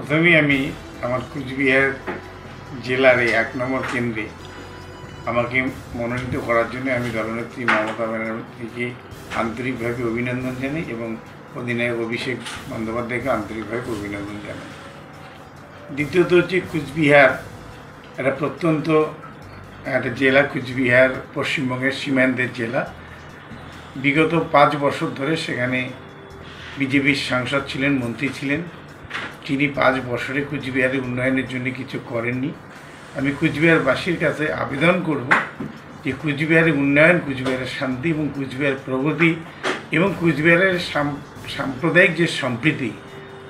প্রথমেই আমি আমার কুচবিহার জেলার এই ১ নম্বর কেন্দ্রে আমাকে মনোনীত করার জন্য আমি দলনেত্রী মমতা ব্যানার্জিকে আন্তরিকভাবে অভিনন্দন জানাই এবং অধিনায়ক অভিষেক বন্দ্যোপাধ্যায়কে আন্তরিকভাবে অভিনন্দন জানাই। দ্বিতীয়ত হচ্ছে কুচবিহার একটা প্রত্যন্ত একটা জেলা। কুচবিহার পশ্চিমবঙ্গের সীমান্তের জেলা। বিগত ৫ বছর ধরে সেখানে বিজেপির সাংসদ ছিলেন, মন্ত্রী ছিলেন। তিনি ৫ বছরে কুচবিহারের উন্নয়নের জন্য কিছু করেননি। আমি কুচবিহারবাসীর কাছে আবেদন করব যে কুচবিহারের উন্নয়ন, কুচবিহারের শান্তি এবং কুচবিহার প্রগতি এবং কুচবিহারের সাম্প্রদায়িক যে সম্প্রীতি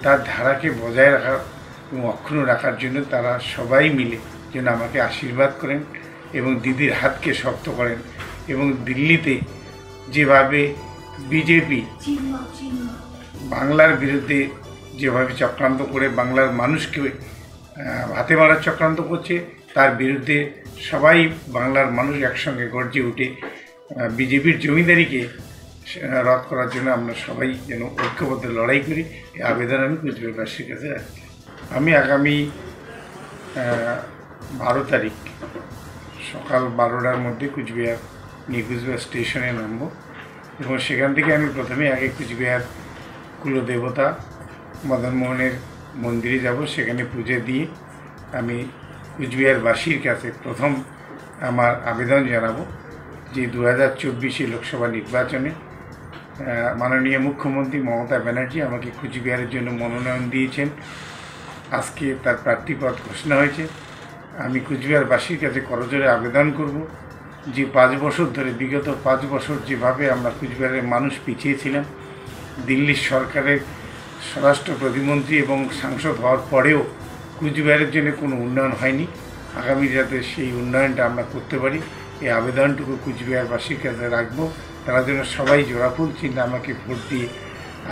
তার ধারাকে বজায় রাখা এবং অক্ষুণ্ণ রাখার জন্য তারা সবাই মিলে যেন আমাকে আশীর্বাদ করেন এবং দিদির হাতকে শক্ত করেন এবং দিল্লিতে যেভাবে বিজেপি বাংলার বিরুদ্ধে যেভাবে চক্রান্ত করে বাংলার মানুষকে হাতে মারার চক্রান্ত করছে, তার বিরুদ্ধে সবাই বাংলার মানুষ একসঙ্গে গর্জে উঠে বিজেপির জমিদারিকে রদ করার জন্য আমরা সবাই যেন ঐক্যবদ্ধ লড়াই করি, এই আবেদন আমি কুচবিহারবাসীর কাছে রাখছি। আমি আগামী 12 তারিখ সকাল 12টার মধ্যে নিউ কুচবিহার স্টেশনে নামব এবং সেখান থেকে আমি প্রথমে আগে কুচবিহার কুলদেবতা মদনমোহনের মন্দিরে যাব। সেখানে পুজো দিয়ে আমি কুচবিহারবাসীর কাছে প্রথম আমার আবেদন জানাবো যে 2024 লোকসভা নির্বাচনে মাননীয় মুখ্যমন্ত্রী মমতা ব্যানার্জি আমাকে কুচবিহারের জন্য মনোনয়ন দিয়েছেন। আজকে তার প্রার্থীপদ ঘোষণা হয়েছে। আমি কুচবিহারবাসীর কাছে করজোড়ে আবেদন করব যে 5 বছর ধরে, বিগত 5 বছর যেভাবে আমরা কুচবিহারের মানুষ পিছিয়েছিলাম, দিল্লির সরকারের স্বরাষ্ট্র প্রতিমন্ত্রী এবং সাংসদ হওয়ার পরেও কুচবিহারের জন্য কোনো উন্নয়ন হয়নি। আগামী যাতে সেই উন্নয়নটা আমরা করতে পারি, এই আবেদনটুকু কুচবিহারবাসীর কাছে রাখবো। তারা যেন সবাই জোড়াফুল চিহ্নে আমাকে ভোট দিয়ে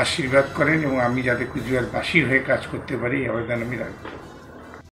আশীর্বাদ করেন এবং আমি যাতে কুচবিহারবাসীর হয়ে কাজ করতে পারি, এই আবেদন আমি রাখবো।